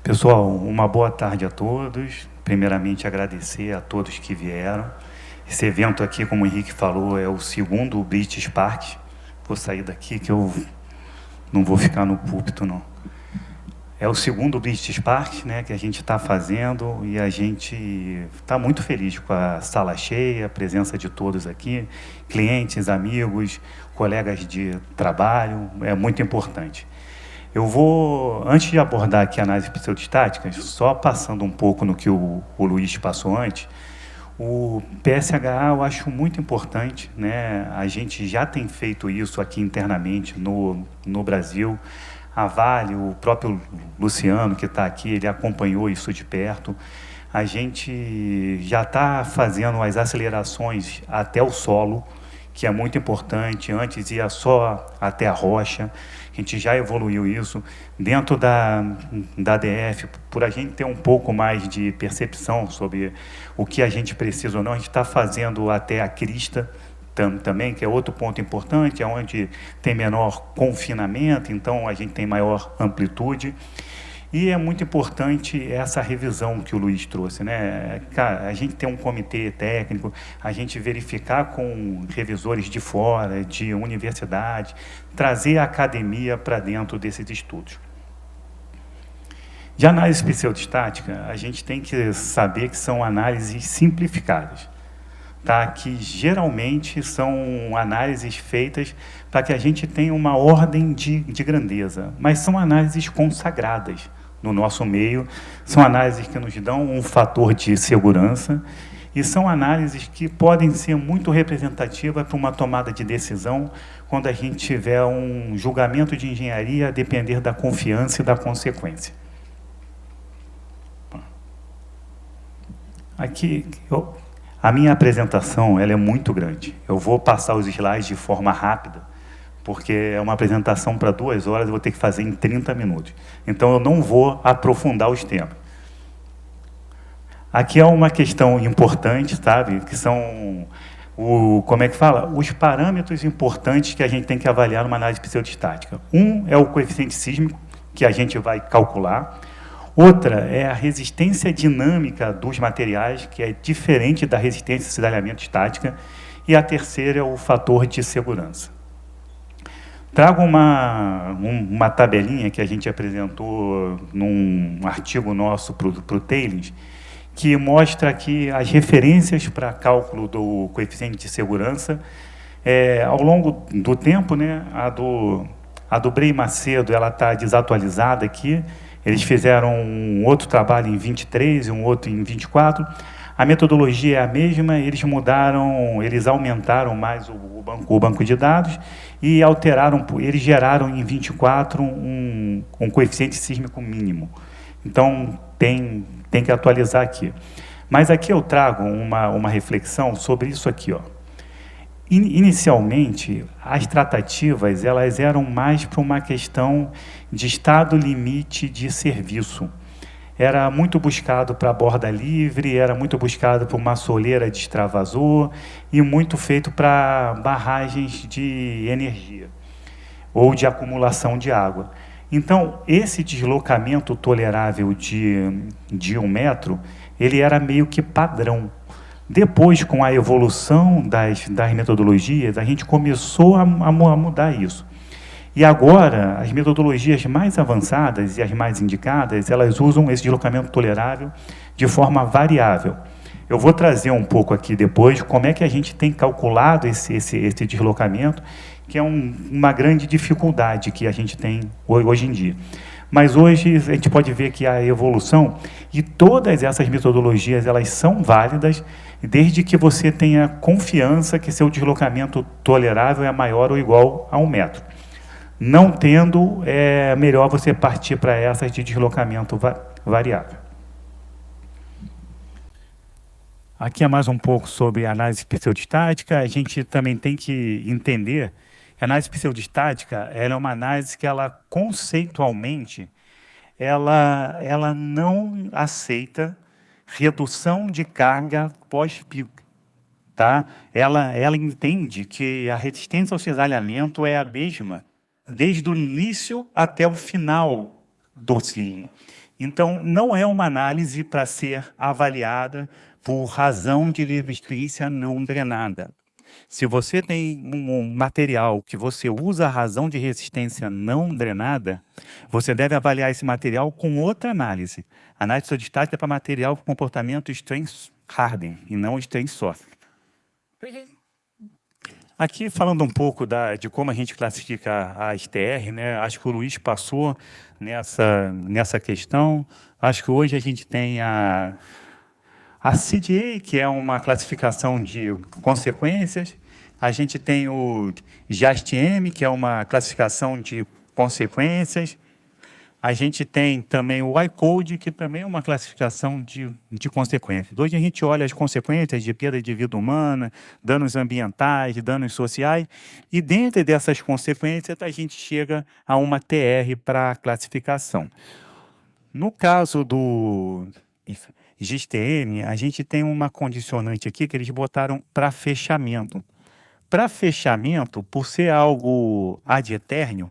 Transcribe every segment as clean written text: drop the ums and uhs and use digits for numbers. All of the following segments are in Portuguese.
Pessoal, uma boa tarde a todos. Primeiramente, agradecer a todos que vieram. Esse evento aqui, como o Henrique falou, é o segundo British Park. Vou sair daqui que eu não vou ficar no púlpito, não. É o segundo British Park, né, que a gente está fazendo e a gente está muito feliz com a sala cheia, a presença de todos aqui, clientes, amigos, colegas de trabalho, é muito importante. Eu vou, antes de abordar aqui a análise pseudostáticas, só passando um pouco no que o Luiz passou antes, o PSHA eu acho muito importante, né? A gente já tem feito isso aqui internamente no Brasil. A Vale, o próprio Luciano, que está aqui, ele acompanhou isso de perto. A gente já está fazendo as acelerações até o solo, que é muito importante. Antes ia só até a rocha, a gente já evoluiu isso. Dentro da DF, por a gente ter um pouco mais de percepção sobre o que a gente precisa ou não, a gente está fazendo até a crista também, que é outro ponto importante, é onde tem menor confinamento, então a gente tem maior amplitude. E é muito importante essa revisão que o Luiz trouxe, né? Cara, a gente tem um comitê técnico, a gente verificar com revisores de fora, de universidade, trazer a academia para dentro desses estudos. De análise pseudostática, a gente tem que saber que são análises simplificadas, tá? Que geralmente são análises feitas para que a gente tenha uma ordem de grandeza, mas são análises consagradas no nosso meio, são análises que nos dão um fator de segurança e são análises que podem ser muito representativas para uma tomada de decisão quando a gente tiver um julgamento de engenharia a depender da confiança e da consequência. Aqui, a minha apresentação ela é muito grande. Eu vou passar os slides de forma rápida, porque é uma apresentação para 2 horas, eu vou ter que fazer em 30 minutos. Então, eu não vou aprofundar os temas. Aqui é uma questão importante, sabe? Que são, como é que fala? Os parâmetros importantes que a gente tem que avaliar numa análise pseudostática. Um é o coeficiente sísmico, que a gente vai calcular. Outra é a resistência dinâmica dos materiais, que é diferente da resistência de cidadamento estática. E a terceira é o fator de segurança. Trago uma tabelinha que a gente apresentou num artigo nosso para o Tailings, que mostra aqui as referências para cálculo do coeficiente de segurança. Ao longo do tempo, né, a do Brey Macedo está desatualizada aqui. Eles fizeram um outro trabalho em 23 e um outro em 24. A metodologia é a mesma, eles mudaram, eles aumentaram mais o banco de dados e alteraram, eles geraram em 24 um coeficiente sísmico mínimo. Então, tem que atualizar aqui. Mas aqui eu trago uma reflexão sobre isso aqui, ó. Inicialmente, as tratativas elas eram mais para uma questão de estado limite de serviço. Era muito buscado para borda livre, era muito buscado para uma soleira de extravasor e muito feito para barragens de energia ou de acumulação de água. Então, esse deslocamento tolerável de 1 metro, ele era meio que padrão. Depois, com a evolução das metodologias, a gente começou a mudar isso. E agora, as metodologias mais avançadas e as mais indicadas, elas usam esse deslocamento tolerável de forma variável. Eu vou trazer um pouco aqui depois como é que a gente tem calculado esse deslocamento, que é uma grande dificuldade que a gente tem hoje em dia. Mas hoje a gente pode ver que a evolução e todas essas metodologias elas são válidas desde que você tenha confiança que seu deslocamento tolerável é maior ou igual a 1 metro. Não tendo, é melhor você partir para essas de deslocamento variável. Aqui é mais um pouco sobre análise pseudostática. A gente também tem que entender que a análise pseudostática ela é uma análise que ela, conceitualmente, ela não aceita redução de carga pós-pico. Tá? Ela entende que a resistência ao cisalhamento é a mesma desde o início até o final do sismo. Então, não é uma análise para ser avaliada por razão de resistência não drenada. Se você tem um material que você usa a razão de resistência não drenada, você deve avaliar esse material com outra análise. A análise isodistática é para material com comportamento strength hardening e não strength soft. Aqui, falando um pouco de como a gente classifica a STR, né? Acho que o Luiz passou nessa questão. Acho que hoje a gente tem a CDA, que é uma classificação de consequências. A gente tem o JASTM, que é uma classificação de consequências. A gente tem também o iCode, que também é uma classificação de consequências. Hoje a gente olha as consequências de perda de vida humana, danos ambientais, danos sociais, e dentro dessas consequências a gente chega a uma TR para classificação. No caso do GSTM, a gente tem uma condicionante aqui que eles botaram para fechamento. Para fechamento, por ser algo ad eternum,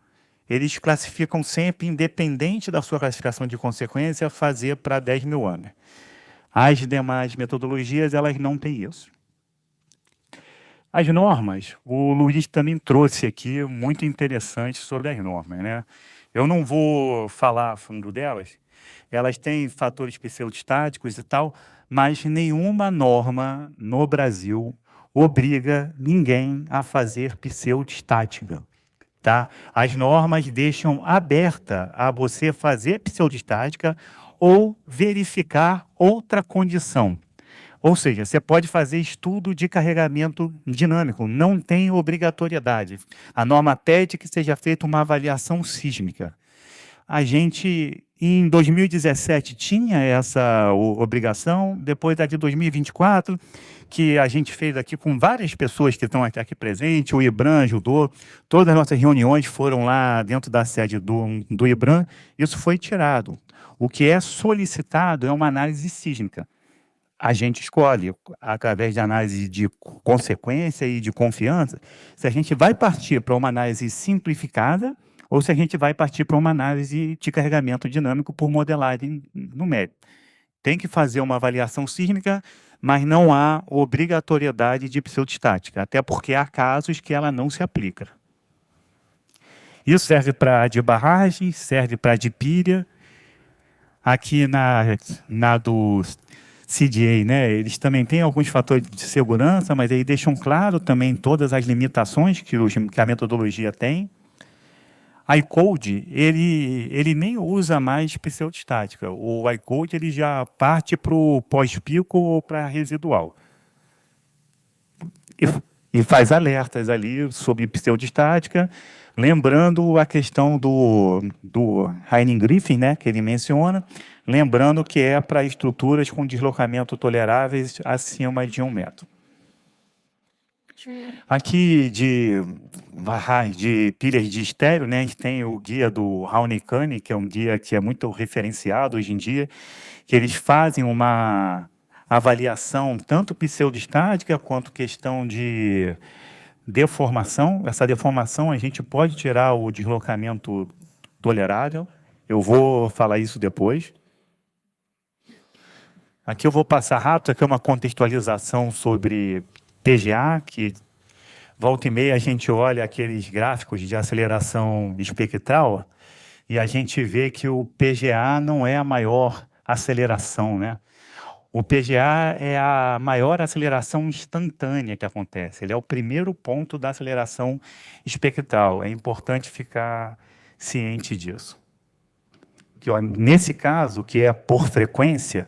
eles classificam sempre, independente da sua classificação de consequência, fazer para 10 mil anos. As demais metodologias, elas não têm isso. As normas, o Luiz também trouxe aqui, muito interessante sobre as normas, né? Eu não vou falar a fundo delas, elas têm fatores pseudostáticos e tal, mas nenhuma norma no Brasil obriga ninguém a fazer pseudostática. Tá? As normas deixam aberta a você fazer pseudostática ou verificar outra condição. Ou seja, você pode fazer estudo de carregamento dinâmico, não tem obrigatoriedade. A norma pede que seja feita uma avaliação sísmica. A gente, em 2017, tinha essa obrigação, depois da de 2024, que a gente fez aqui com várias pessoas que estão aqui presentes, o IBRAM ajudou, todas as nossas reuniões foram lá dentro da sede do IBRAM, isso foi tirado. O que é solicitado é uma análise sísmica. A gente escolhe, através de análise de consequência e de confiança, se a gente vai partir para uma análise simplificada ou se a gente vai partir para uma análise de carregamento dinâmico por modelagem numérica. Tem que fazer uma avaliação sísmica, mas não há obrigatoriedade de pseudostática, até porque há casos que ela não se aplica. Isso serve para de barragem, serve para de pilha. Aqui na do CDA, né, eles também têm alguns fatores de segurança, mas aí deixam claro também todas as limitações que a metodologia tem. iCode, ele nem usa mais pseudostática. O iCode ele já parte para o pós-pico ou para residual. E faz alertas ali sobre pseudostática, lembrando a questão do Heinen-Griffin, né, que ele menciona, lembrando que é para estruturas com deslocamento toleráveis acima de 1 metro. Aqui de pilhas de estéreo, né, a gente tem o guia do Raoni-Kani, que é um guia que é muito referenciado hoje em dia, que eles fazem uma avaliação tanto pseudostática quanto questão de deformação. Essa deformação a gente pode tirar o deslocamento tolerável. Eu vou falar isso depois. Aqui eu vou passar rápido, aqui é uma contextualização sobre PGA, que volta e meia a gente olha aqueles gráficos de aceleração espectral e a gente vê que o PGA não é a maior aceleração, né? O PGA é a maior aceleração instantânea que acontece. Ele é o primeiro ponto da aceleração espectral. É importante ficar ciente disso. Que, ó, nesse caso, que é por frequência,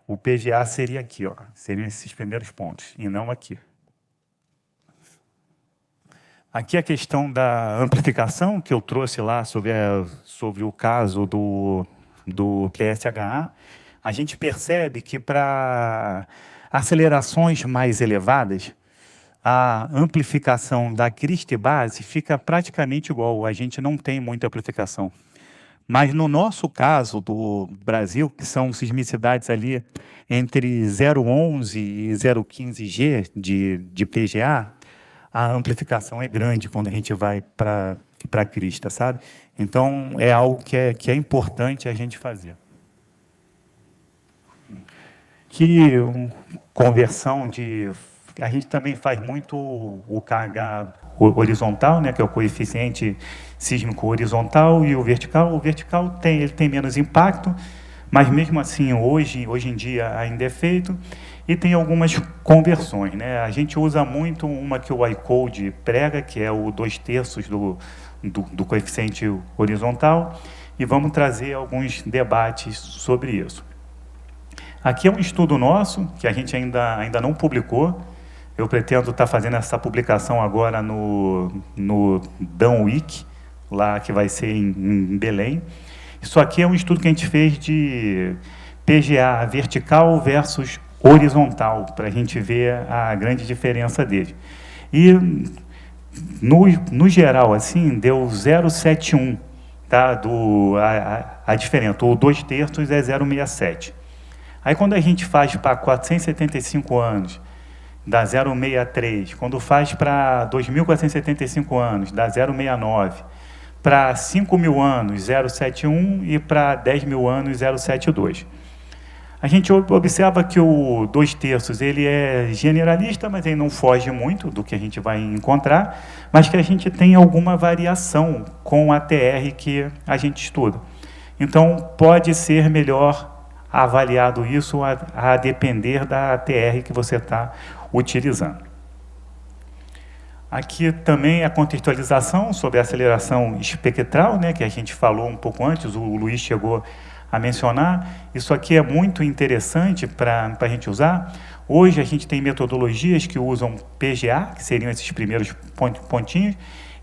o PGA seria aqui, ó, seriam esses primeiros pontos, e não aqui. Aqui a questão da amplificação, que eu trouxe lá sobre o caso do PSHA, a gente percebe que para acelerações mais elevadas, a amplificação da crista e base fica praticamente igual, a gente não tem muita amplificação. Mas no nosso caso do Brasil, que são sismicidades ali entre 0,11 e 0,15 G de PGA, a amplificação é grande quando a gente vai para a crista, sabe? Então, é algo que é importante a gente fazer. que conversão de... A gente também faz muito o KH horizontal, né, que é o coeficiente sísmico horizontal, e o vertical. O vertical ele tem menos impacto, mas mesmo assim hoje em dia ainda é feito, e tem algumas conversões, né? A gente usa muito uma que o iCode prega, que é o 2/3 do coeficiente horizontal, e vamos trazer alguns debates sobre isso. Aqui é um estudo nosso, que a gente ainda não publicou. Eu pretendo estar fazendo essa publicação agora no Dan Week, lá que vai ser em Belém. Isso aqui é um estudo que a gente fez de PGA vertical versus horizontal, para a gente ver a grande diferença dele. E, no geral, assim, deu 0,71, tá? A diferença, o 2/3 é 0,67. Aí, quando a gente faz para 475 anos, dá 0,63. Quando faz para 2.475 anos, dá 0,69. Para 5.000 anos, 0,71. E para 10.000 anos, 0,72. A gente observa que o 2/3 ele é generalista, mas ele não foge muito do que a gente vai encontrar, mas que a gente tem alguma variação com a TR que a gente estuda. Então, pode ser melhor avaliado isso a depender da TR que você está utilizando. Aqui também a contextualização sobre a aceleração espectral, né, que a gente falou um pouco antes, o Luiz chegou a mencionar. Isso aqui é muito interessante para a gente usar. Hoje a gente tem metodologias que usam PGA, que seriam esses primeiros pontinhos,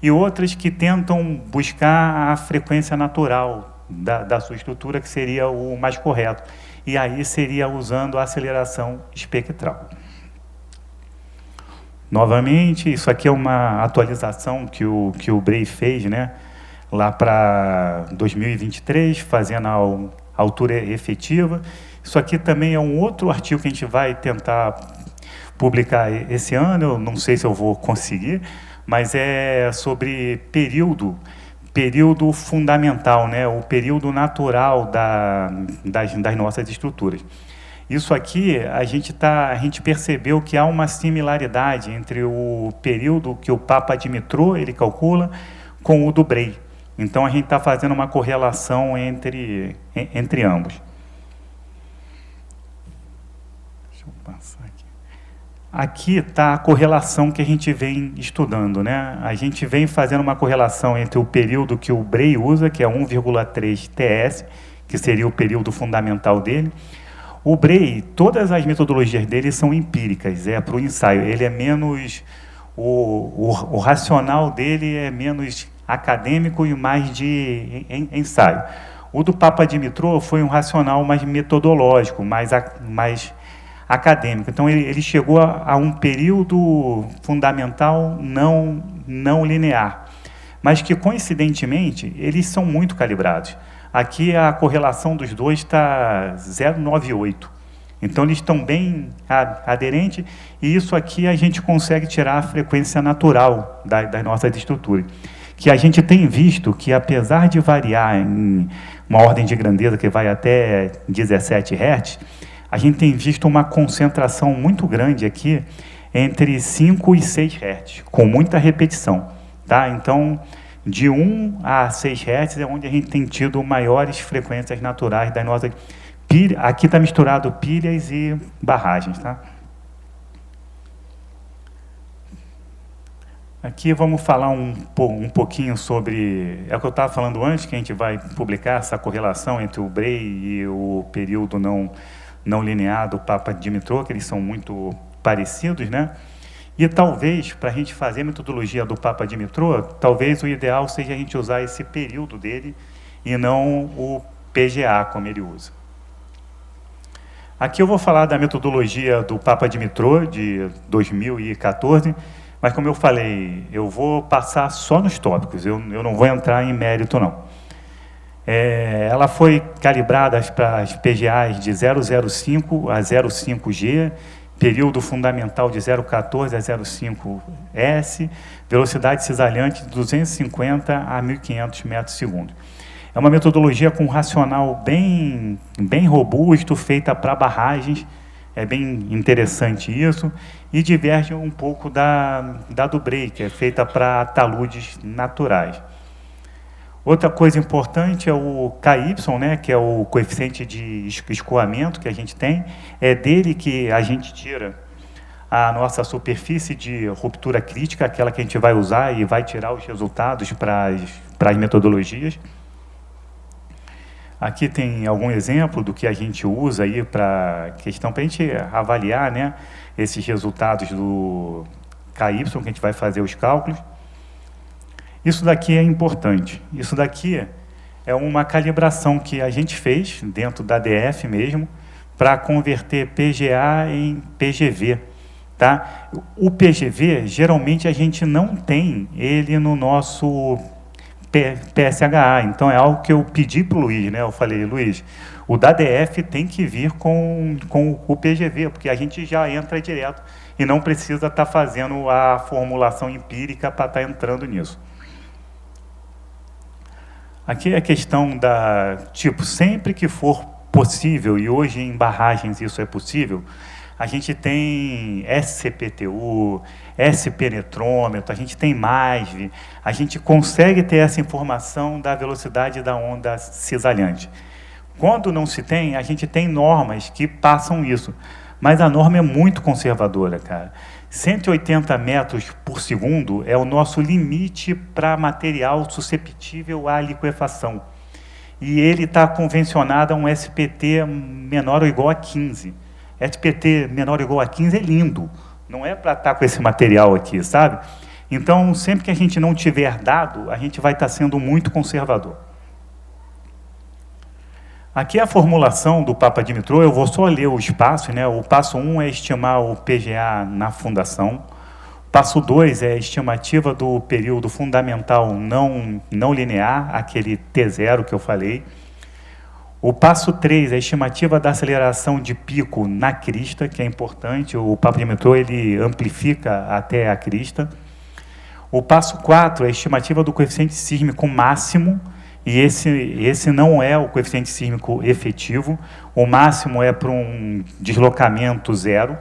e outras que tentam buscar a frequência natural da sua estrutura, que seria o mais correto. E aí seria usando a aceleração espectral. Novamente, isso aqui é uma atualização que o Bray fez, né, lá para 2023, fazendo a altura efetiva. Isso aqui também é um outro artigo que a gente vai tentar publicar esse ano, eu não sei se eu vou conseguir, mas é sobre período fundamental, né, o período natural das nossas estruturas. Isso aqui, a gente percebeu que há uma similaridade entre o período que o Papa Dimitrov ele calcula com o do Bray. Então, a gente está fazendo uma correlação entre ambos. Deixa eu passar aqui. Aqui está a correlação que a gente vem estudando, né? A gente vem fazendo uma correlação entre o período que o Bray usa, que é 1,3 TS, que seria o período fundamental dele. O Bray, todas as metodologias dele são empíricas, é para o ensaio. Ele é menos... O racional dele é menos acadêmico e mais de ensaio. O do Papa Dimitrov foi um racional mais metodológico, mais acadêmico. Então, ele chegou a um período fundamental não linear, mas que, coincidentemente, eles são muito calibrados. Aqui, a correlação dos dois está 0,98. Então, eles estão bem aderentes, e isso aqui a gente consegue tirar a frequência natural das nossas estruturas. Que a gente tem visto que, apesar de variar em uma ordem de grandeza que vai até 17 Hz, a gente tem visto uma concentração muito grande aqui entre 5 e 6 Hz, com muita repetição. Tá? Então, de 1 a 6 Hz é onde a gente tem tido maiores frequências naturais das nossas pilhas. Aqui está misturado pilhas e barragens. Tá? Aqui vamos falar um pouquinho sobre... É o que eu estava falando antes, que a gente vai publicar essa correlação entre o Bray e o período não linear do Papa Dimitrov, que eles são muito parecidos, né? E talvez, para a gente fazer a metodologia do Papa Dimitrov, talvez o ideal seja a gente usar esse período dele e não o PGA, como ele usa. Aqui eu vou falar da metodologia do Papa Dimitrov, de 2014, mas, como eu falei, eu vou passar só nos tópicos, eu não vou entrar em mérito, não. Ela foi calibrada para as PGAs de 0,05 a 0,5G, período fundamental de 0,14 a 0,5S, velocidade cisalhante de 250 a 1.500 metros por segundo. É uma metodologia com um racional bem robusto, feita para barragens, É bem interessante isso, e diverge um pouco da do Bray, que é feita para taludes naturais. Outra coisa importante é o KY, né, que é o coeficiente de escoamento que a gente tem. É dele que a gente tira a nossa superfície de ruptura crítica, aquela que a gente vai usar e vai tirar os resultados para as metodologias. Aqui tem algum exemplo do que a gente usa aí para questão, para a gente avaliar, né, esses resultados do KY, que a gente vai fazer os cálculos. Isso daqui é importante. Isso daqui é uma calibração que a gente fez dentro da DF mesmo, para converter PGA em PGV. Tá? O PGV, geralmente, a gente não tem ele no nosso PSHA. Então, é algo que eu pedi para o Luiz. Né? Eu falei, Luiz, o da DF tem que vir com o PGV, porque a gente já entra direto e não precisa estar fazendo a formulação empírica para estar entrando nisso. Aqui é a questão da, tipo, sempre que for possível, e hoje em barragens isso é possível, a gente tem SCPTU, S-penetrômetro, a gente tem MASV, a gente consegue ter essa informação da velocidade da onda cisalhante. Quando não se tem, a gente tem normas que passam isso, mas a norma é muito conservadora, cara. 180 metros por segundo é o nosso limite para material susceptível à liquefação. E ele está convencionado a um SPT menor ou igual a 15. SPT menor ou igual a 15 é lindo, não é para estar com esse material aqui, sabe? Então, sempre que a gente não tiver dado, a gente vai estar sendo muito conservador. Aqui é a formulação do Papa Dimitrov, eu vou só ler os passos, né? O passo 1 é estimar o PGA na fundação. O passo 2 é a estimativa do período fundamental não linear, aquele T0 que eu falei. O passo 3 é a estimativa da aceleração de pico na crista, que é importante, o Papa Dimitrov ele amplifica até a crista. O passo 4 é a estimativa do coeficiente sísmico máximo, e esse não é o coeficiente sísmico efetivo, o máximo é para um deslocamento zero.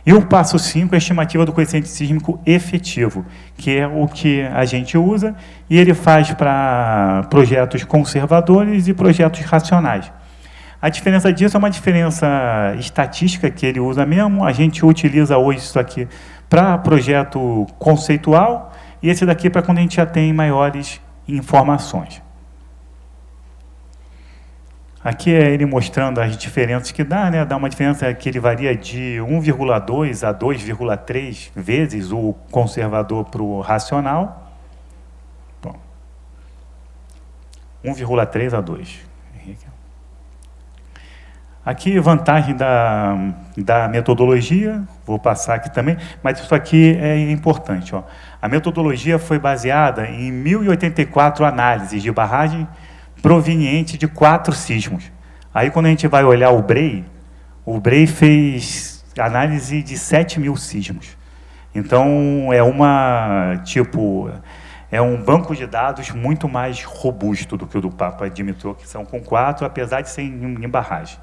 E o passo 5 é a estimativa do coeficiente sísmico efetivo, que é o que a gente usa, e ele faz para projetos conservadores e projetos racionais. A diferença disso é uma diferença estatística que ele usa mesmo, a gente utiliza hoje isso aqui para projeto conceitual, e esse daqui para quando a gente já tem maiores informações. Aqui é ele mostrando as diferenças que dá, né? Dá uma diferença que ele varia de 1,2 a 2,3 vezes o conservador para o racional. Bom, 1,3 a 2. Aqui, vantagem da metodologia, vou passar aqui também, mas isso aqui é importante. Ó. A metodologia foi baseada em 1.084 análises de barragem proveniente de 4 sismos. Aí, quando a gente vai olhar o Bray fez análise de 7.000 sismos. Então, é um banco de dados muito mais robusto do que o do Papa Dimitrov, que são com 4, apesar de ser em barragem.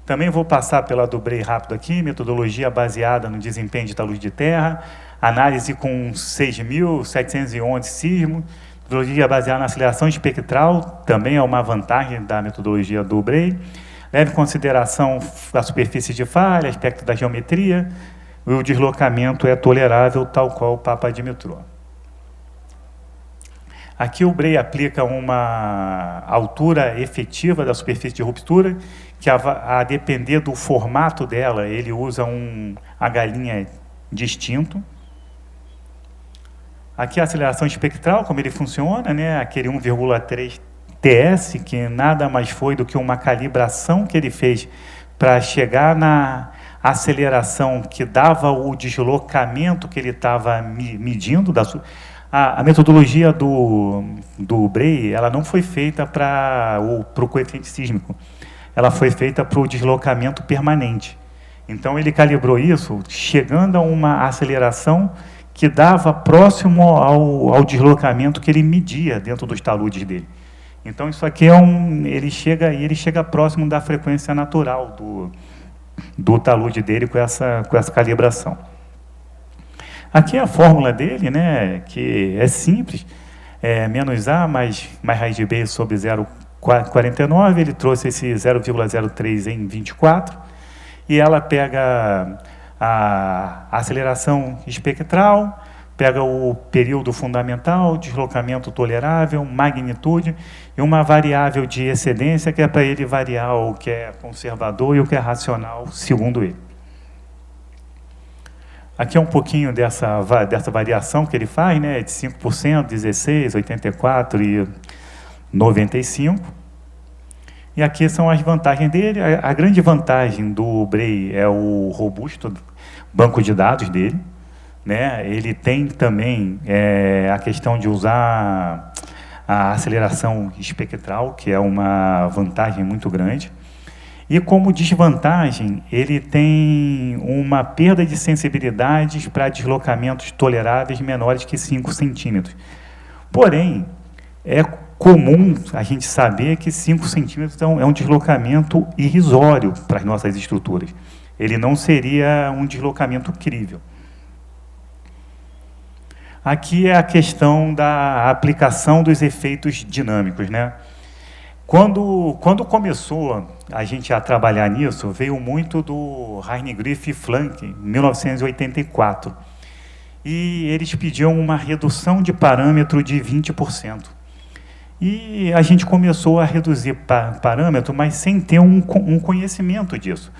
Também vou passar pela do Bray rápido aqui, metodologia baseada no desempenho de talud de terra, análise com 6.711 sismos, metodologia baseada na aceleração espectral, também é uma vantagem da metodologia do Bray, leve em consideração a superfície de falha, aspecto da geometria, e o deslocamento é tolerável, tal qual o Papa Dimitrov. Aqui o Bray aplica uma altura efetiva da superfície de ruptura, que a depender do formato dela, ele usa a galinha distinto. Aqui a aceleração espectral, como ele funciona, né? Aquele 1,3 TS, que nada mais foi do que uma calibração que ele fez para chegar na aceleração que dava o deslocamento que ele estava medindo. A metodologia do Bray, ela não foi feita para o coeficiente sísmico, ela foi feita para o deslocamento permanente. Então, ele calibrou isso chegando a uma aceleração que dava próximo ao deslocamento que ele media dentro dos taludes dele. Então, isso aqui ele chega próximo da frequência natural do talude dele com essa calibração. Aqui é a fórmula dele, né, que é simples, menos A mais raiz de B sobre 0,49, ele trouxe esse 0,03 em 24, e ela pega a aceleração espectral, pega o período fundamental, deslocamento tolerável, magnitude, e uma variável de excedência, que é para ele variar o que é conservador e o que é racional, segundo ele. Aqui é um pouquinho dessa variação que ele faz, né, de 5%, 16%, 84% e 95%. E aqui são as vantagens dele. A grande vantagem do Bray é o robusto banco de dados dele, né? Ele tem também a questão de usar a aceleração espectral, que é uma vantagem muito grande. E como desvantagem, ele tem uma perda de sensibilidades para deslocamentos toleráveis menores que 5 centímetros. Porém, é comum a gente saber que 5 centímetros é um deslocamento irrisório para as nossas estruturas. Ele não seria um deslocamento crível. Aqui é a questão da aplicação dos efeitos dinâmicos, né? Quando começou a gente a trabalhar nisso, veio muito do Heine-Griff e Flank, em 1984. E eles pediam uma redução de parâmetro de 20%. E a gente começou a reduzir parâmetro, mas sem ter um conhecimento disso.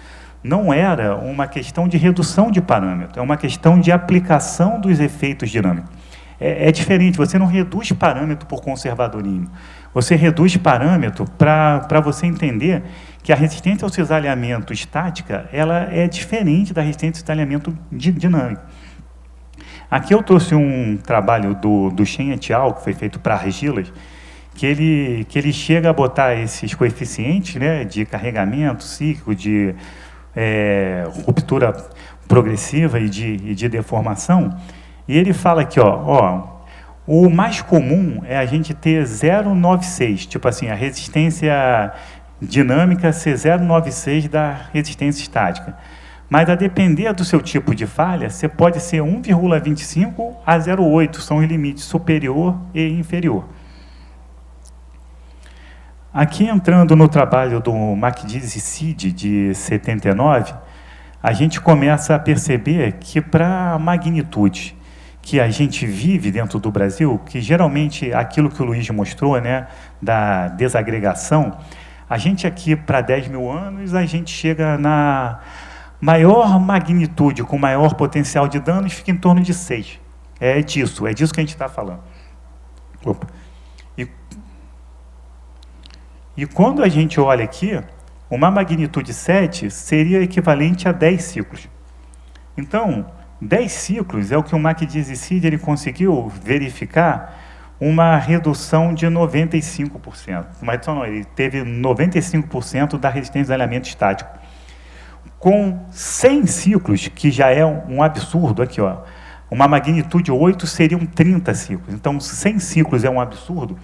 Não era uma questão de redução de parâmetro, é uma questão de aplicação dos efeitos dinâmicos. É diferente, você não reduz parâmetro por conservadorismo. Você reduz parâmetro para você entender que a resistência ao cisalhamento estática ela é diferente da resistência ao cisalhamento dinâmico. Aqui eu trouxe um trabalho do Shen et al., que foi feito para argilas, que ele chega a botar esses coeficientes, né, de carregamento cíclico, de ruptura progressiva e de deformação, e ele fala aqui, o mais comum é a gente ter 0,96, tipo assim, a resistência dinâmica ser 0,96 da resistência estática. Mas, a depender do seu tipo de falha, você pode ser 1,25 a 0,8, são os limites superior e inferior. Aqui, entrando no trabalho do McDiz e Cid, de 79, a gente começa a perceber que, para a magnitude que a gente vive dentro do Brasil, que geralmente aquilo que o Luiz mostrou, né, da desagregação, a gente aqui, para 10 mil anos, a gente chega na maior magnitude, com maior potencial de danos, fica em torno de 6. É disso que a gente está falando. Opa. E quando a gente olha aqui, uma magnitude 7 seria equivalente a 10 ciclos. Então, 10 ciclos é o que o McDiz e Cid ele conseguiu verificar uma redução de 95%. Uma redução não, ele teve 95% da resistência de alinhamento estático. Com 100 ciclos, que já é um absurdo, aqui, uma magnitude 8 seriam 30 ciclos. Então, 100 ciclos é um absurdo,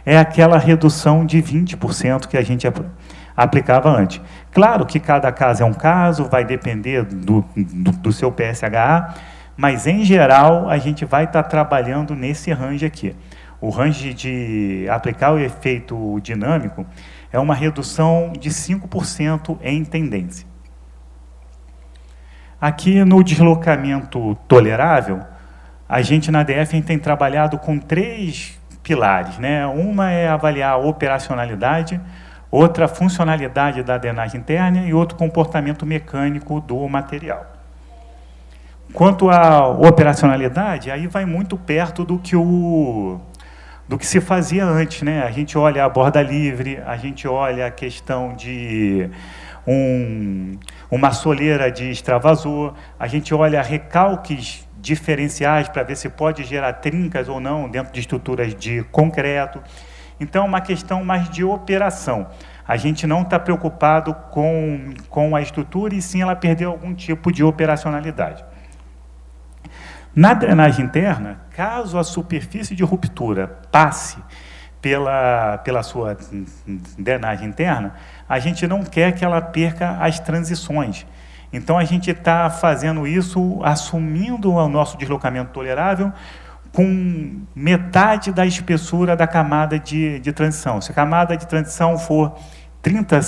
é aquela redução de 20% que a gente aplicava antes. Claro que cada caso é um caso, vai depender do seu PSHA, mas, em geral, a gente vai estar trabalhando nesse range aqui. O range de aplicar o efeito dinâmico é uma redução de 5% em tendência. Aqui, no deslocamento tolerável, a gente, na DF, tem trabalhado com 3 pilares, né? Uma é avaliar a operacionalidade, outra a funcionalidade da drenagem interna e outro comportamento mecânico do material. Quanto à operacionalidade, aí vai muito perto do que se fazia antes, né? A gente olha a borda livre, a gente olha a questão de uma soleira de extravasor, a gente olha recalques diferenciais para ver se pode gerar trincas ou não dentro de estruturas de concreto. Então, é uma questão mais de operação. A gente não está preocupado com a estrutura e sim ela perder algum tipo de operacionalidade. Na drenagem interna, caso a superfície de ruptura passe pela sua drenagem interna, a gente não quer que ela perca as transições. Então, a gente está fazendo isso, assumindo o nosso deslocamento tolerável com metade da espessura da camada de transição. Se a camada de transição for 30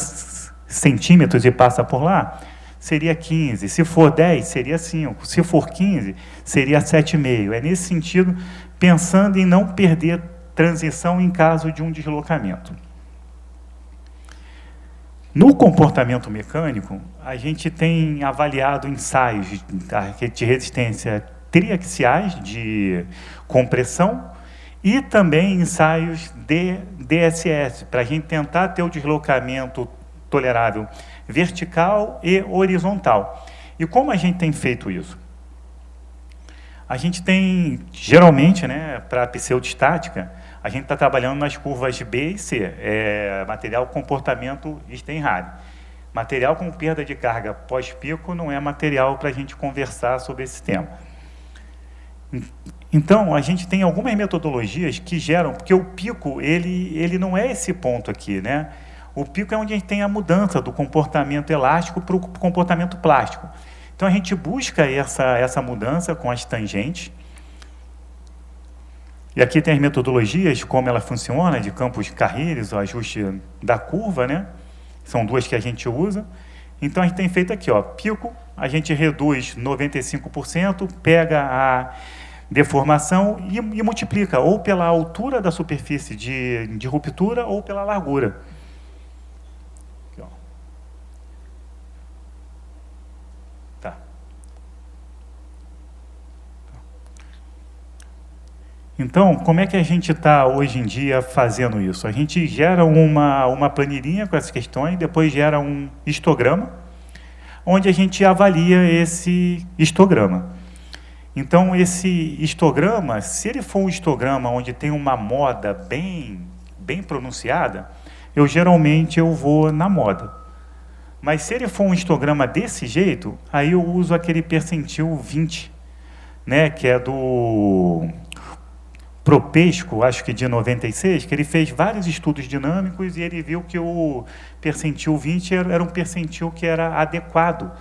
centímetros e passa por lá, seria 15. Se for 10, seria 5. Se for 15, seria 7,5. É nesse sentido, pensando em não perder transição em caso de um deslocamento. No comportamento mecânico, a gente tem avaliado ensaios de resistência triaxiais de compressão e também ensaios de DSS, para a gente tentar ter o deslocamento tolerável vertical e horizontal. E como a gente tem feito isso? A gente tem, geralmente, né, para a pseudostática, a gente está trabalhando nas curvas B e C, material comportamento Steinhardt. Material com perda de carga pós-pico não é material para a gente conversar sobre esse tema. Então, a gente tem algumas metodologias que geram, porque o pico, ele não é esse ponto aqui, né? O pico é onde a gente tem a mudança do comportamento elástico para o comportamento plástico. Então, a gente busca essa mudança com as tangentes. E aqui tem as metodologias, como ela funciona, de campos Carrilles, o ajuste da curva, né? São duas que a gente usa. Então, a gente tem feito aqui, ó, pico, a gente reduz 95%, pega a deformação e multiplica ou pela altura da superfície de ruptura ou pela largura. Aqui, ó. Tá. Então, como é que a gente está hoje em dia fazendo isso? A gente gera uma planilhinha com essas questões, depois gera um histograma, onde a gente avalia esse histograma. Então, esse histograma, se ele for um histograma onde tem uma moda bem pronunciada, geralmente eu vou na moda. Mas se ele for um histograma desse jeito, aí eu uso aquele percentil 20, né, que é do Propesco, acho que de 96, que ele fez vários estudos dinâmicos e ele viu que o percentil 20 era um percentil que era adequado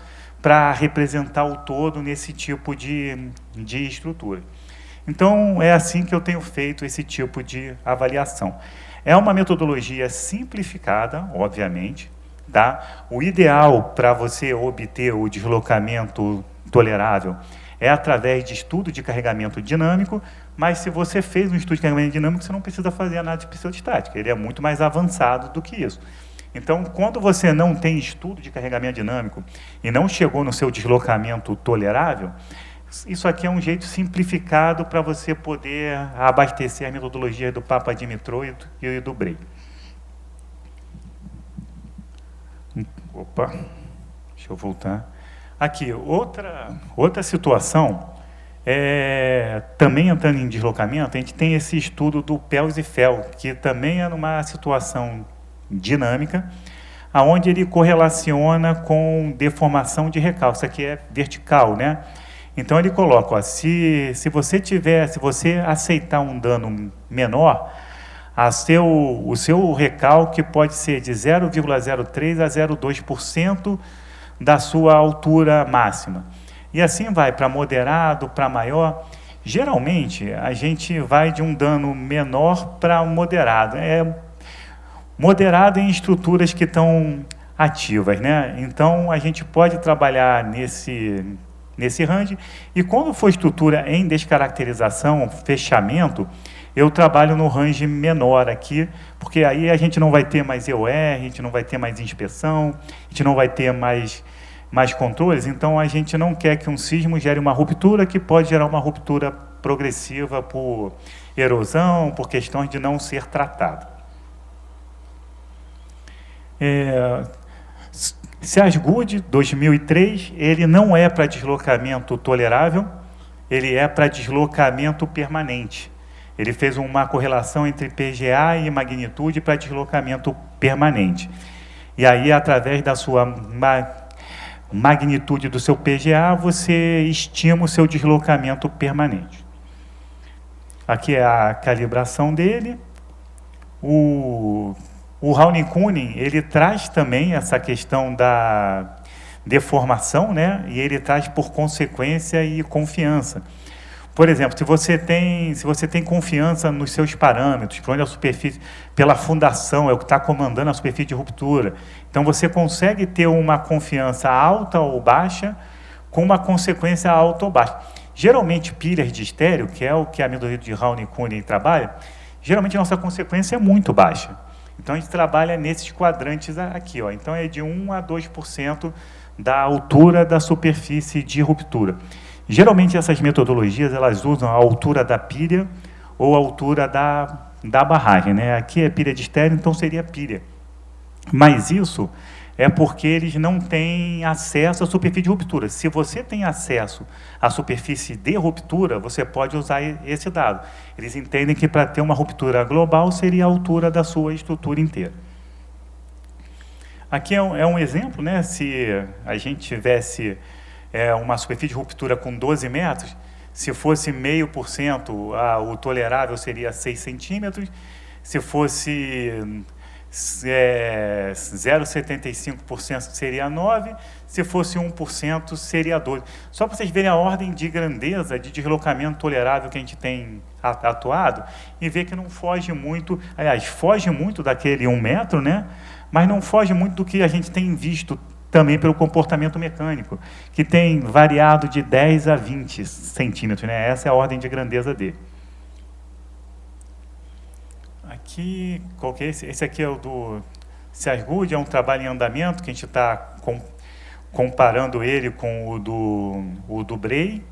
para representar o todo nesse tipo de estrutura. Então, é assim que eu tenho feito esse tipo de avaliação. É uma metodologia simplificada, obviamente, tá? O ideal para você obter o deslocamento tolerável é através de estudo de carregamento dinâmico, mas se você fez um estudo de carregamento dinâmico, você não precisa fazer análise pseudostática, ele é muito mais avançado do que isso. Então, quando você não tem estudo de carregamento dinâmico e não chegou no seu deslocamento tolerável, isso aqui é um jeito simplificado para você poder abastecer a metodologia do Papa Dimitrov e do Bray. Opa, deixa eu voltar. Aqui, outra situação, também entrando em deslocamento, a gente tem esse estudo do Pels e Fel, que também é numa situação dinâmica, aonde ele correlaciona com deformação de recalque. Isso aqui é vertical, né? Então ele coloca, ó, se você aceitar um dano menor, o seu recalque pode ser de 0,03 a 0,2% da sua altura máxima. E assim vai para moderado, para maior. Geralmente, a gente vai de um dano menor para moderado. Moderado em estruturas que estão ativas, né? Então, a gente pode trabalhar nesse range, e quando for estrutura em descaracterização, fechamento, eu trabalho no range menor aqui, porque aí a gente não vai ter mais EOR, a gente não vai ter mais inspeção, a gente não vai ter mais controles, então a gente não quer que um sismo gere uma ruptura, que pode gerar uma ruptura progressiva por erosão, por questões de não ser tratado. Seasgood, 2003, ele não é para deslocamento tolerável, ele é para deslocamento permanente. Ele fez uma correlação entre PGA e magnitude para deslocamento permanente. E aí, através da sua magnitude do seu PGA, você estima o seu deslocamento permanente. Aqui é a calibração dele. O Raoni Kunin, ele traz também essa questão da deformação, né? E ele traz por consequência e confiança. Por exemplo, se você tem confiança nos seus parâmetros, por onde a superfície, pela fundação, é o que está comandando a superfície de ruptura. Então, você consegue ter uma confiança alta ou baixa, com uma consequência alta ou baixa. Geralmente, pilhas de estéreo, que é o que a metodologia de Raoni Kunin trabalha, geralmente a nossa consequência é muito baixa. Então, a gente trabalha nesses quadrantes aqui. Ó. Então, é de 1 a 2% da altura da superfície de ruptura. Geralmente, essas metodologias elas usam a altura da pilha ou a altura da barragem. Né? Aqui é pilha de estéreo, então seria pilha. Mas isso é porque eles não têm acesso à superfície de ruptura. Se você tem acesso à superfície de ruptura, você pode usar esse dado. Eles entendem que para ter uma ruptura global seria a altura da sua estrutura inteira. Aqui é um exemplo, né? Se a gente tivesse uma superfície de ruptura com 12 metros, se fosse 0,5%, o tolerável seria 6 centímetros, se fosse 0,75% seria 9, se fosse 1% seria 12. Só para vocês verem a ordem de grandeza de deslocamento tolerável que a gente tem atuado e ver que não foge muito, aliás, foge muito daquele 1 metro, né? Mas não foge muito do que a gente tem visto também pelo comportamento mecânico, que tem variado de 10 a 20 centímetros, né? Essa é a ordem de grandeza dele. Aqui, qual que é esse? Esse aqui é o do Seasgood, é um trabalho em andamento, que a gente está comparando ele com o do Bray.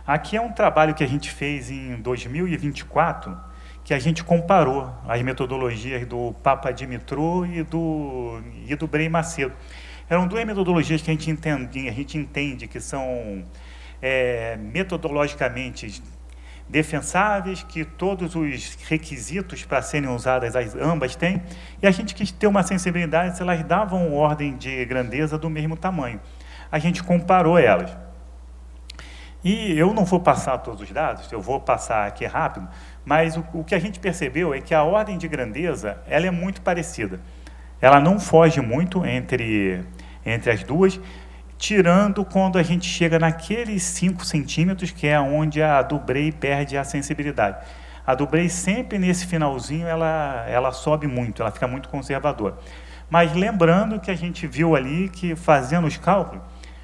Aqui é um trabalho que a gente fez em 2024, que a gente comparou as metodologias do Papadimitrou e do Bray Macedo. Eram duas metodologias que a gente entende que são metodologicamente defensáveis, que todos os requisitos para serem usadas ambas têm, e a gente quis ter uma sensibilidade se elas davam ordem de grandeza do mesmo tamanho. A gente comparou elas. E eu não vou passar todos os dados, eu vou passar aqui rápido, mas o que a gente percebeu é que a ordem de grandeza ela é muito parecida. Ela não foge muito entre as duas, tirando quando a gente chega naqueles 5 centímetros, que é onde a do Bray perde a sensibilidade. A do Bray sempre nesse finalzinho ela sobe muito, ela fica muito conservadora. Mas lembrando que a gente viu ali que, fazendo os cálculos,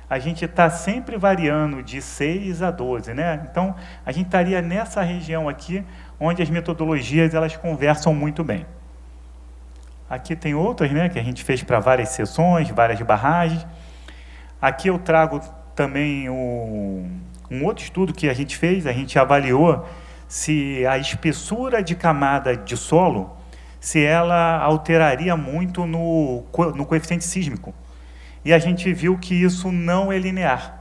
a gente está sempre variando de 6 a 12, né? Então, a gente estaria nessa região aqui, onde as metodologias elas conversam muito bem. Aqui tem outras, né, que a gente fez para várias seções, várias barragens. Aqui eu trago também um outro estudo que a gente avaliou se a espessura de camada de solo, se ela alteraria muito no coeficiente sísmico. E a gente viu que isso não é linear.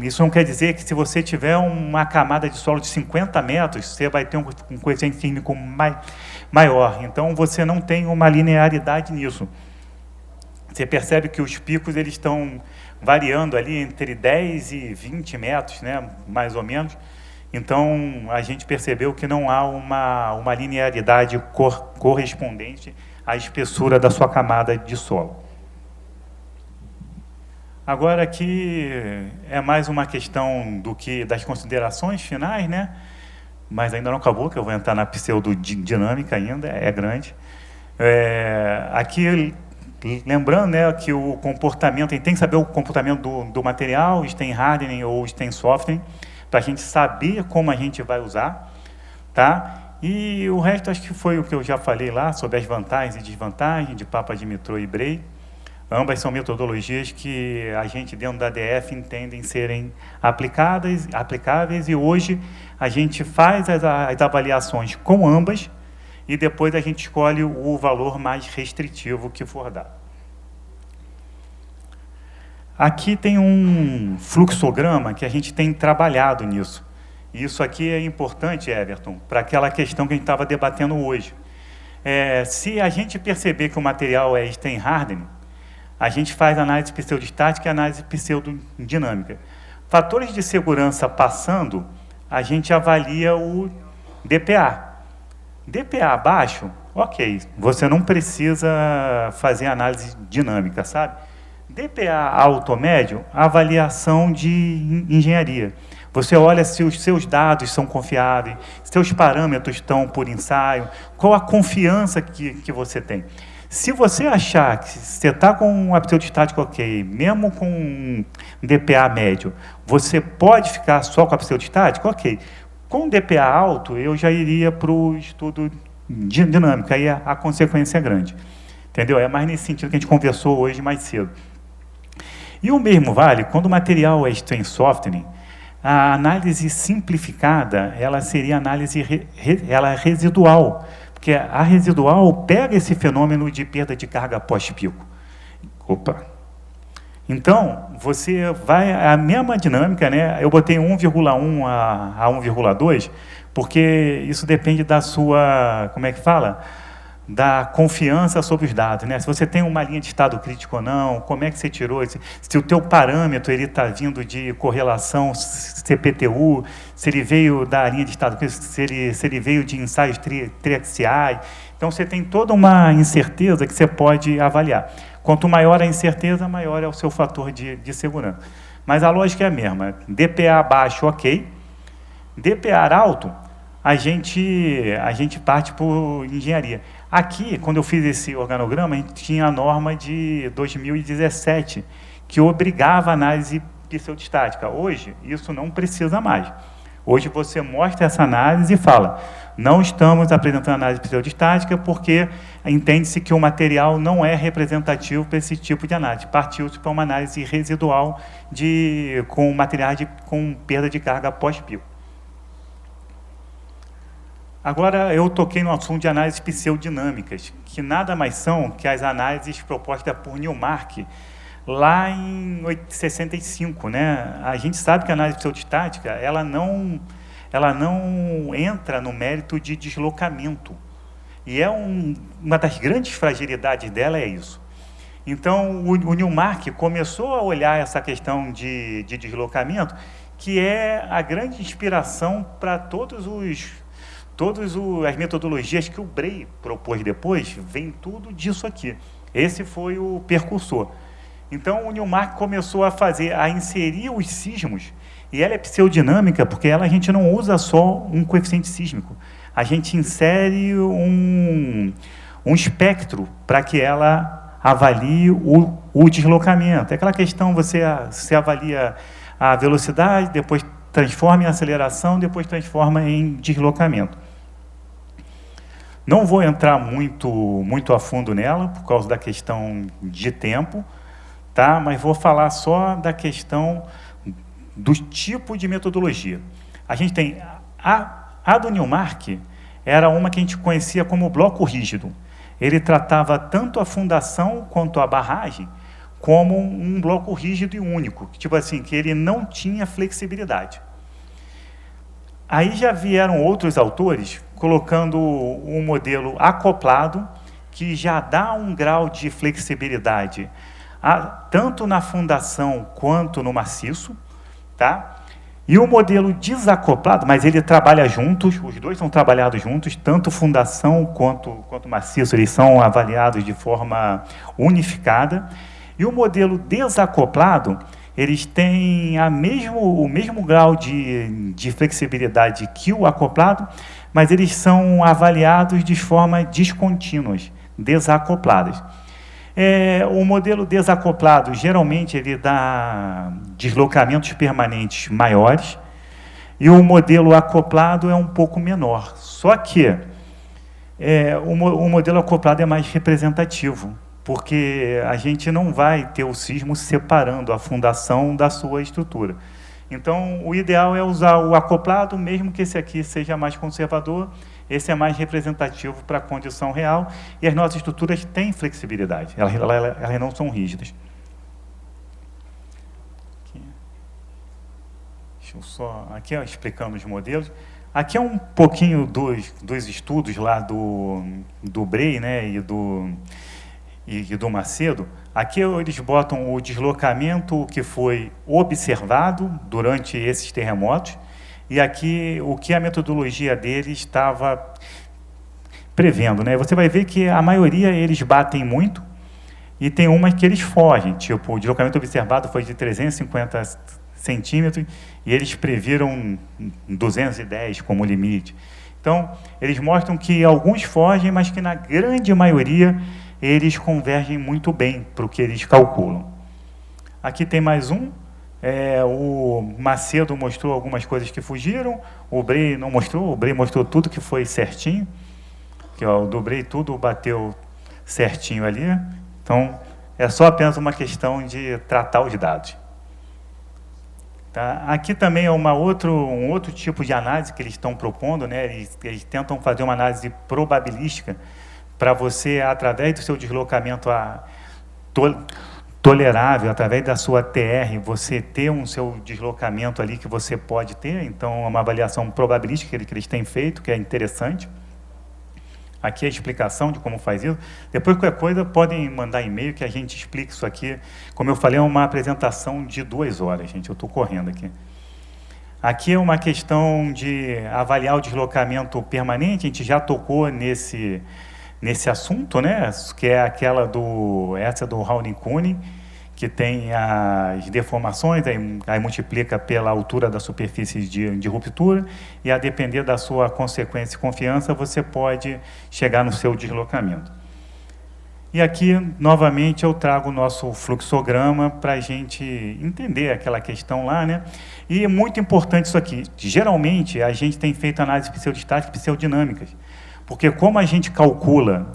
Isso não quer dizer que se você tiver uma camada de solo de 50 metros, você vai ter um coeficiente sísmico maior. Então, você não tem uma linearidade nisso. Você percebe que os picos eles estão variando ali entre 10 e 20 metros, né, mais ou menos. Então, a gente percebeu que não há uma linearidade correspondente à espessura da sua camada de solo. Agora, aqui é mais uma questão das considerações finais, né? Mas ainda não acabou, que eu vou entrar na pseudodinâmica ainda, é grande. Aqui, lembrando, né, que o comportamento, a gente tem que saber o comportamento do material, tem hardening ou tem softening, para a gente saber como a gente vai usar, tá? E o resto acho que foi o que eu já falei lá, sobre as vantagens e desvantagens de Papadimitrou e Bray. Ambas são metodologias que a gente, dentro da ADF, entendem serem aplicáveis, e hoje a gente faz as avaliações com ambas e depois a gente escolhe o valor mais restritivo que for dado. Aqui tem um fluxograma que a gente tem trabalhado nisso. Isso aqui é importante, Everton, para aquela questão que a gente estava debatendo hoje. Se a gente perceber que o material é Steinharden, a gente faz análise pseudostática e análise pseudodinâmica. Fatores de segurança passando, a gente avalia o DPA. DPA baixo, ok, você não precisa fazer análise dinâmica, sabe? DPA alto ou médio, avaliação de engenharia. Você olha se os seus dados são confiáveis, seus parâmetros estão por ensaio, qual a confiança que você tem. Se você achar que você está com um aptitude estática ok, mesmo com um DPA médio, você pode ficar só com a aptitude estática, ok. Com DPA alto, eu já iria para o estudo dinâmico, aí a consequência é grande. Entendeu? É mais nesse sentido que a gente conversou hoje mais cedo. E o mesmo vale, quando o material é strain softening, a análise simplificada, ela seria análise ela é residual, porque a residual pega esse fenômeno de perda de carga pós-pico. Opa! Então, você vai, a mesma dinâmica, né? Eu botei 1,1 a 1,2, porque isso depende da sua, como é que fala? Da confiança sobre os dados, né? Se você tem uma linha de estado crítico ou não, como é que você tirou? Se o teu parâmetro está vindo de correlação CPTU, se ele veio da linha de estado crítico, se ele veio de ensaios triaxiais. Então, você tem toda uma incerteza que você pode avaliar. Quanto maior a incerteza, maior é o seu fator de segurança. Mas a lógica é a mesma. DPA baixo, ok. DPA alto, a gente parte por engenharia. Aqui, quando eu fiz esse organograma, a gente tinha a norma de 2017, que obrigava a análise pseudostática. Hoje, isso não precisa mais. Hoje, você mostra essa análise e fala, não estamos apresentando análise pseudostática porque entende-se que o material não é representativo para esse tipo de análise. Partiu-se para uma análise residual com materiais com perda de carga pós-pico. Agora, eu toquei no assunto de análises pseudodinâmicas, que nada mais são que as análises propostas por Newmark, lá em 65. Né? A gente sabe que a análise pseudostática ela não entra no mérito de deslocamento. E uma das grandes fragilidades dela é isso. Então, o Newmark começou a olhar essa questão de deslocamento, que é a grande inspiração para todas as metodologias que o Bray propôs depois, vem tudo disso aqui. Esse foi o precursor. Então, o Newmark começou a inserir os sismos, e ela é pseudodinâmica, porque a gente não usa só um coeficiente sísmico, a gente insere um espectro para que ela avalie o deslocamento. É aquela questão, você avalia a velocidade, depois transforma em aceleração, depois transforma em deslocamento. Não vou entrar muito a fundo nela, por causa da questão de tempo, tá? Mas vou falar só da questão do tipo de metodologia. A gente tem a do Newmark, era uma que a gente conhecia como bloco rígido. Ele tratava tanto a fundação quanto a barragem como um bloco rígido e único, tipo assim, que ele não tinha flexibilidade. Aí já vieram outros autores colocando um modelo acoplado, que já dá um grau de flexibilidade, tanto na fundação quanto no maciço, tá? E o modelo desacoplado, mas ele trabalha juntos, os dois são trabalhados juntos, tanto fundação quanto maciço, eles são avaliados de forma unificada. E o modelo desacoplado, eles têm o mesmo grau de flexibilidade que o acoplado, mas eles são avaliados de forma descontínuas, desacopladas. O modelo desacoplado, geralmente, ele dá deslocamentos permanentes maiores, e o modelo acoplado é um pouco menor. Só que o modelo acoplado é mais representativo, porque a gente não vai ter o sismo separando a fundação da sua estrutura. Então, o ideal é usar o acoplado, mesmo que esse aqui seja mais conservador, esse é mais representativo para a condição real, e as nossas estruturas têm flexibilidade, elas não são rígidas. Deixa eu só... Aqui, explicando os modelos. Aqui é um pouquinho dos estudos lá do Bray, né, e do Macedo. Aqui eles botam o deslocamento que foi observado durante esses terremotos, e aqui o que a metodologia deles estava prevendo, né? Você vai ver que a maioria eles batem muito e tem umas que eles fogem, tipo, o deslocamento observado foi de 350 centímetros e eles previram 210 como limite. Então, eles mostram que alguns fogem, mas que na grande maioria eles convergem muito bem para o que eles calculam. Aqui tem mais um. O Macedo mostrou algumas coisas que fugiram, o Brey não mostrou, o Brey mostrou tudo que foi certinho. Aqui, ó, o do Brey tudo bateu certinho ali. Então, é só apenas uma questão de tratar os dados. Tá? Aqui também é um outro tipo de análise que eles estão propondo, né? Eles tentam fazer uma análise probabilística para você, através do seu deslocamento tolerável, através da sua TR, você ter um seu deslocamento ali que você pode ter. Então, é uma avaliação probabilística que eles têm feito, que é interessante. Aqui a explicação de como faz isso. Depois, qualquer coisa, podem mandar e-mail que a gente explica isso aqui. Como eu falei, é uma apresentação de 2 horas, gente. Eu estou correndo aqui. Aqui é uma questão de avaliar o deslocamento permanente. A gente já tocou nesse assunto, né? Que é essa do Raoni-Kuhn, que tem as deformações, aí multiplica pela altura da superfície de ruptura, e a depender da sua consequência e confiança, você pode chegar no seu deslocamento. E aqui, novamente, eu trago o nosso fluxograma para a gente entender aquela questão lá, né? E é muito importante isso aqui. Geralmente, a gente tem feito análises pseudostáticas e pseudodinâmicas, porque como a gente calcula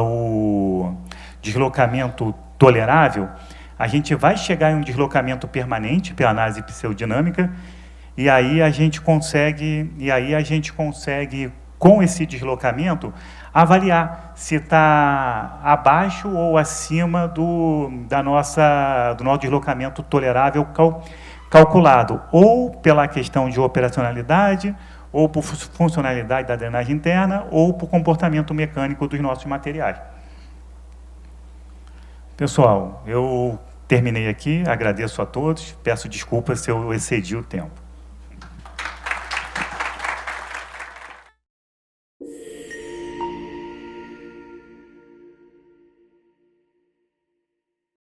o deslocamento tolerável, a gente vai chegar em um deslocamento permanente pela análise pseudodinâmica, e aí a gente consegue, com esse deslocamento, avaliar se está abaixo ou acima do nosso deslocamento tolerável calculado, ou pela questão de operacionalidade, ou por funcionalidade da drenagem interna, ou por comportamento mecânico dos nossos materiais. Pessoal, eu terminei aqui, agradeço a todos, peço desculpas se eu excedi o tempo.